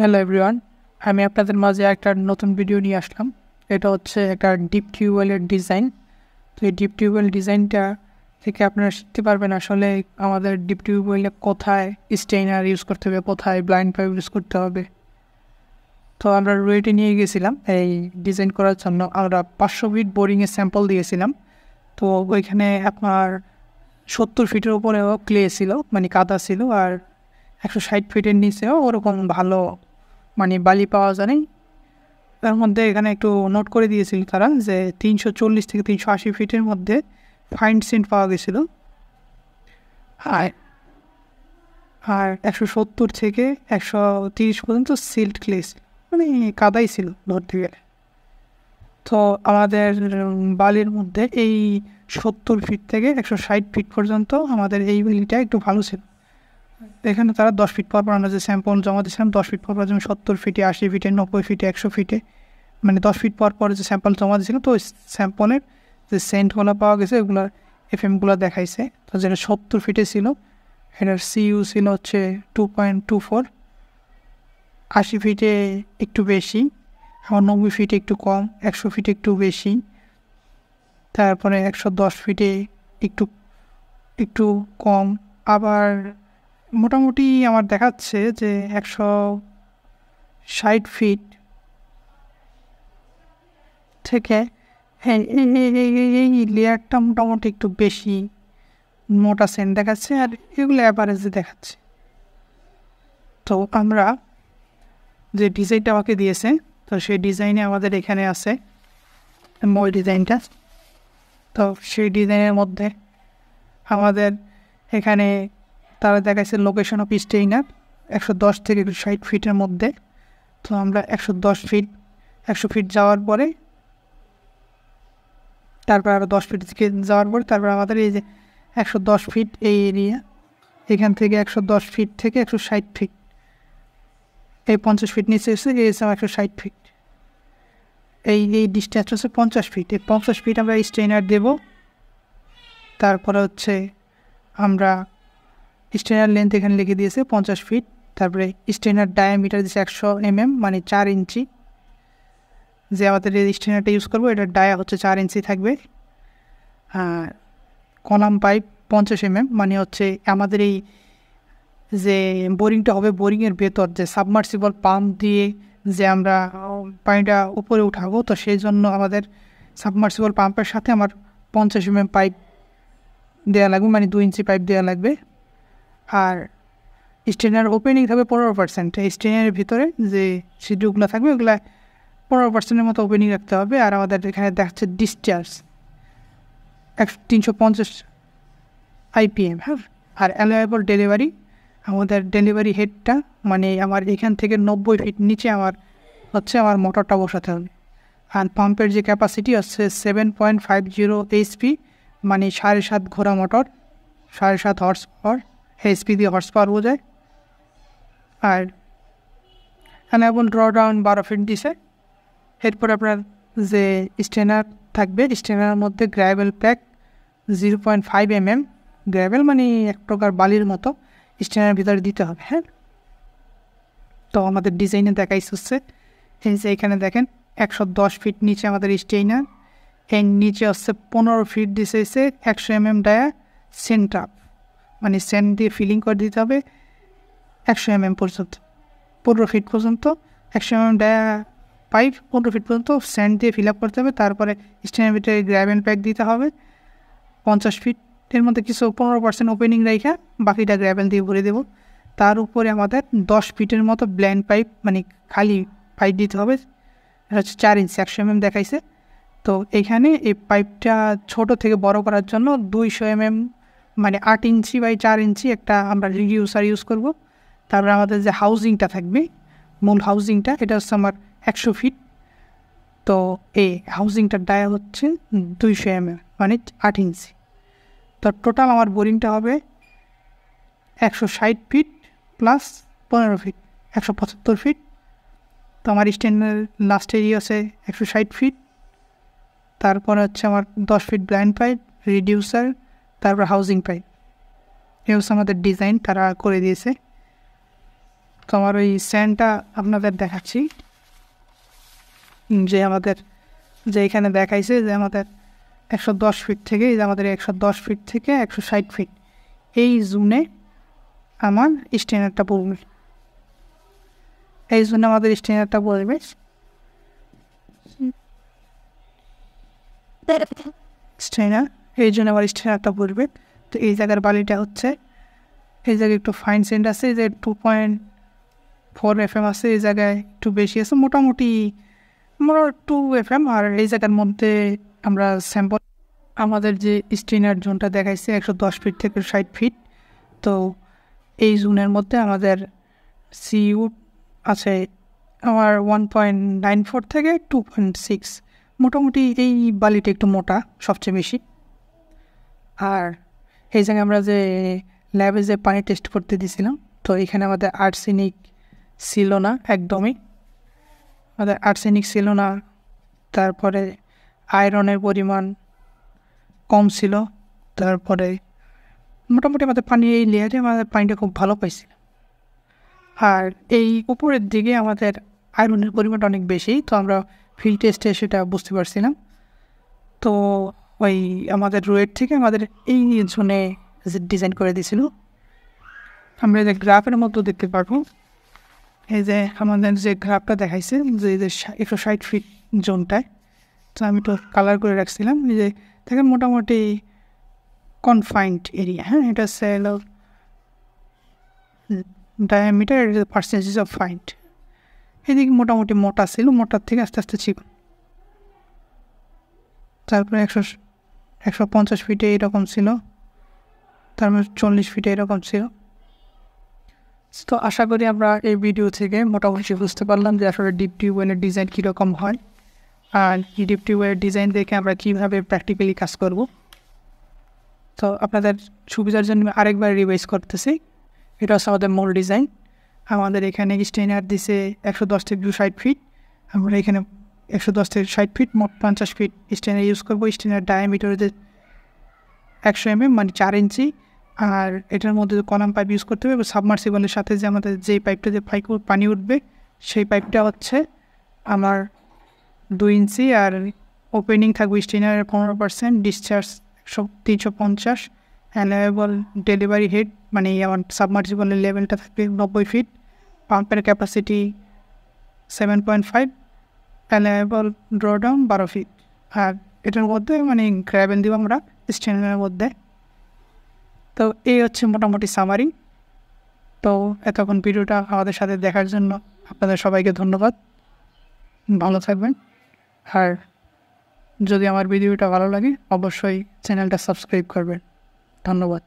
Hello everyone, আমি আপনাদের মাঝে একটা নতুন ভিডিও নিয়ে আসলাম। এটা হচ্ছে একটা ডিপ টিউবওয়েলের ডিজাইন। তো এই ডিপ টিউবওয়েল ডিজাইনটা থেকে আপনারা শিখতে পারবেন আসলে আমাদের ডিপ টিউবওয়েলে কোথায় স্টেইনার ইউজ করতে হবে, কোথায় ব্লাইন্ড পাইপ ইউজ করতে হবে। তো আমরা রুয়েটে নিয়ে গেছিলাম এই ডিজাইন করার জন্য। আমরা 500 ফিট বোরিংয়ের স্যাম্পল দিয়েছিলাম। তো ওইখানে আপনার 70 ফিটের উপরেও ক্লে ছিল, মানে কাদা ছিল, আর 160 ফিটের নিচেও ওরকম ভালো বালি পাওয়া যায়। তার মধ্যে এখানে একটু নোট করে দিয়েছিল তারা যে 340 থেকে 380 ফিটের মধ্যে ফাইন সেন্ট পাওয়া গেছিলো। আর আর 170 থেকে 130 পর্যন্ত সিল্ট ক্লে ছিল, মানে কাদাই ছিল ধরতে গেলে। তো আমাদের বালির মধ্যে এই 70 ফিট থেকে 160 ফিট পর্যন্ত আমাদের এই বালিটা একটু ভালো ছিল। এখানে তারা 10 ফিট পর আমরা যে স্যাম্পল জমা দিয়েছিলাম, 10 ফিট পর যেমন 70 ফিটে, 80 ফিটে, 90 ফিটে, 100 ফিটে, মানে 10 ফিট পর যে স্যাম্পল জমা দিয়েছিলাম, তো ওই স্যাম্পলের যে সেন্টগুলো পাওয়া গেছে ওগুলোর এফএমগুলো দেখাইছে। তো যেটা 70 ফিটে ছিল এটার সিইউ ছিল হচ্ছে 2.24, 80 ফিটে একটু বেশি, আবার 90 ফিটে একটু কম, 100 ফিটে একটু বেশি, তারপরে 110 ফিটে একটু একটু কম। আবার মোটামুটি আমার দেখাচ্ছে যে 160 ফিট থেকে হ্যাঁ এই লেয়ারটা মোটামুটি একটু বেশি মোটা সেন্ট দেখাচ্ছে, আর এগুলো অ্যাভারেজে দেখাচ্ছে। তো আমরা যে ডিজাইনটা আমাকে দিয়েছে, তো সেই ডিজাইনে আমাদের এখানে আছে মূল ডিজাইনটা। তো সেই ডিজাইনের মধ্যে আমাদের এখানে তারা দেখাচ্ছে লোকেশন অফ স্টেইনার 110 থেকে 160 ফিটের মধ্যে। তো আমরা 110 ফিট 100 ফিট যাওয়ার পরে, তারপর আরও 10 ফিট থেকে যাওয়ার পরে তারপর আমাদের এই যে 110 ফিট এই এরিয়া, এখান থেকে 110 ফিট থেকে 160 ফিট, এই 50 ফিট নিচে এসে এই 160 ফিট, এই ডিস্টেন্স হচ্ছে 50 ফিট। এই 50 ফিট আমরা স্টেইনার দেব। তারপরে হচ্ছে আমরা স্টেইনার লেন্থ এখানে লিখে দিয়েছে 50 ফিট। তারপরে স্টেইনার ডায়ামিটার দিয়েছে 100 mm, মানে 4 ইঞ্চি। যে আমাদের এই স্টেইনারটা ইউজ করবো এটার ডায়া হচ্ছে 4 ইঞ্চি থাকবে। আর কলাম পাইপ 50 mm, মানে হচ্ছে আমাদের এই যে বোরিংটা হবে, বোরিংয়ের ভেতর যে সাবমার্সিবল পাম্প দিয়ে যে আমরা পানিটা উপরে উঠাবো, তো সেই জন্য আমাদের সাবমার্সিবল পাম্পের সাথে আমার 50 mm পাইপ দেওয়া লাগবে, মানে 2 ইঞ্চি পাইপ দেওয়া লাগবে। আর স্টেইনার ওপেনিং থাকবে 15%। এই স্টেইনারের ভিতরে যে সিডুগুলো থাকবে ওগুলো 15%-এর মতো ওপেনিং রাখতে হবে। আর আমাদের এখানে দেখাচ্ছে ডিসচার্জ 350 IPM, হ্যাঁ। আর অ্যালায়েবল ডেলিভারি, আমাদের ডেলিভারি হেডটা মানে আমার এখান থেকে 90 ফিট নিচে আমার মোটরটা বসাতে হবে। আর পাম্পের যে ক্যাপাসিটি হচ্ছে 7.50 HP, মানে 7.5 ঘোড়া মোটর, 7.5 হর্স পাওয়ার, HP দিয়ে হর্স পাওয়ার বোঝায়। আর অ্যালায়েবল ড্র ডাউন 12 ফিট দিছে। এরপর আপনার যে স্টেনার থাকবে, স্টেনারের মধ্যে গ্র্যাভেল প্যাক 0.5 mm, গ্র্যাভেল মানে এক প্রকার বালির মতো, স্টেনারের ভিতরে দিতে হবে, হ্যাঁ। তো আমাদের ডিজাইনে দেখাইছে হচ্ছে এই যে এখানে দেখেন 110 ফিট নিচে আমাদের স্টেইনার, এর নিচে হচ্ছে 15 ফিট দিছে 100 mm ডায়া সেন্ট আপ, মানে সেন্ট দিয়ে ফিলিং করে দিতে হবে 100 mm পর্যন্ত, 15 ফিট পর্যন্ত 100 mm ডায়া পাইপ 15 ফিট পর্যন্ত সেন্ট দিয়ে ফিল আপ করতে হবে। তারপরে স্টেনের ভিতরে গ্র্যাভেল প্যাক দিতে হবে 50 ফিটের মধ্যে, কিছু 15% ওপেনিং রেখে বাকিটা গ্র্যাভেল দিয়ে ভরে দেবো। তার উপরে আমাদের 10 ফিটের মতো ব্ল্যান্ড পাইপ, মানে খালি পাইপ দিতে হবে, এটা হচ্ছে 4 ইঞ্চি, 100 mm দেখাইছে। তো এখানে এই পাইপটা ছোট থেকে বড় করার জন্য 200 mm, মানে 8 ইঞ্চি বাই 4 ইঞ্চি একটা আমরা রিডিউসার ইউজ করব। তারপরে আমাদের যে হাউজিংটা থাকবে, মূল হাউজিংটা, এটা হচ্ছে আমার 100 ফিট। তো এই হাউজিংটার ডায়া হচ্ছে 200 mm, মানে 8 ইঞ্চি। তো টোটাল আমার বোরিংটা হবে 160 ফিট প্লাস 15 ফিট, 175 ফিট। তো আমার স্টেনের লাস্ট এরিয়া আছে 160 ফিট। তারপরে হচ্ছে আমার 10 ফিট ব্লাইন্ড পাইপ, রিডিউসার, তারপর হাউজিং পাইপ। এই হচ্ছে আমাদের ডিজাইন তারা করে দিয়েছে। তো আমার ওই স্যান্ডটা আপনাদের দেখাচ্ছি, যে আমাদের যে এখানে দেখাইছে যে আমাদের 110 ফিট থেকে, এই যে আমাদের 110 ফিট থেকে 160 ফিট এই জোনে আমার স্টেনারটা পড়বে, এই জন্য আমাদের স্টেনারটা পড়বে। স্টেনার এই জন্য আমার স্টেনারটা পড়বে। তো এই জায়গার বালিটা হচ্ছে, এই জায়গায় একটু ফাইন সেন্ট আছে, এই যে 2.4 FM আছে, এই জায়গায় একটু বেশি আছে, মোটামুটি 2 FM। আর এই জায়গার মধ্যে আমরা স্যাম্পল আমাদের যে স্টেনার জোনটা দেখাইছে 110 ফিট থেকে 60 ফিট, তো এই জোনের মধ্যে আমাদের সিইউ আছে আমার 1.94 থেকে 2.6, মোটামুটি এই বালিটা একটু মোটা সবচেয়ে বেশি। আর এই জায়গায় আমরা যে ল্যাবে যে পানি টেস্ট করতে দিয়েছিলাম, তো এখানে আমাদের আর্সেনিক ছিল না, একদমই আমাদের আর্সেনিক ছিল না। তারপরে আয়রনের পরিমাণ কম ছিল। তারপরে মোটামুটি আমাদের পানি এই লেয়ারে আমাদের পানিটা খুব ভালো পাইছিল। আর এই উপরের দিকে আমাদের আয়রনের পরিমাণটা অনেক বেশি, তো আমরা ফিল্ড টেস্টে সেটা বুঝতে পারছিলাম। তো ওই আমাদের রোয়ের থেকে আমাদের এই জোনে ডিজাইন করে দিয়েছিল। আমরা যে গ্রাফের মতো দেখতে পারবো, এই যে আমাদের যে গ্রাফটা দেখাইছে যে 160 ফিট জোনটায়, তো আমি তো কালার করে রাখছিলাম, এই যে দেখেন মোটামুটি কনফাইন্ড এরিয়া। হ্যাঁ, এটা হচ্ছে ডায়ামিটার, পার্সেন্টেজ অফ ফাইন্ড। এদিকে মোটামুটি মোটা ছিল, মোটার থেকে আস্তে আস্তে চিকন। তারপরে 150 ফিটে এরকম ছিল, তারপরে 40 ফিটে এরকম ছিল। তো আশা করি আমরা এই ভিডিও থেকে মোটামুটি বুঝতে পারলাম যে আসলে ডিপ টিউবওয়েলের ডিজাইন কীরকম হয়, আর এই ডিপ টিউবওয়েলের ডিজাইন দেখে আমরা কীভাবে প্র্যাকটিক্যালি কাজ করব। তো আপনাদের সুবিধার জন্য আরেকবার রিভাইজ করতেছি। এটা হচ্ছে আমাদের মূল ডিজাইন। আমাদের এখানে স্টেনার দিছে 110 থেকে 260 ফিট, আমরা এখানে 110 থেকে 60 ফিট, মোট 50 ফিট স্টেনার ইউজ করবো। স্টেনার ডায়ামিটার যে 100 mm, মানে 4 ইঞ্চি। আর এটার মধ্যে কলাম পাইপ ইউজ করতে হবে। সাবমার্সিবলের সাথে যে আমাদের যেই পাইপটা যে পানি উঠবে, সেই পাইপটা হচ্ছে আমার 2 ইঞ্চি। আর ওপেনিং থাকবে স্টেনারের 15%, ডিসচার্জ 350, অ্যালাউয়েবল ডেলিভারি হেড মানে আমার সাবমার্সিবলের লেভেলটা থাকবে 90 ফিট, পাম্পের ক্যাপাসিটি 7.5, অ্যালাউয়েবল ড্রডাউন 12 ফিট। আর এটার মধ্যে মানে গ্র্যাবেল দিব আমরা স্টেনারের মধ্যে। তো এই হচ্ছে মোটামুটি সামারি। তো এতক্ষণ ভিডিওটা আমাদের সাথে দেখার জন্য আপনাদের সবাইকে ধন্যবাদ। ভালো থাকবেন। আর যদি আমার ভিডিওটা ভালো লাগে অবশ্যই চ্যানেলটা সাবস্ক্রাইব করবেন। ধন্যবাদ।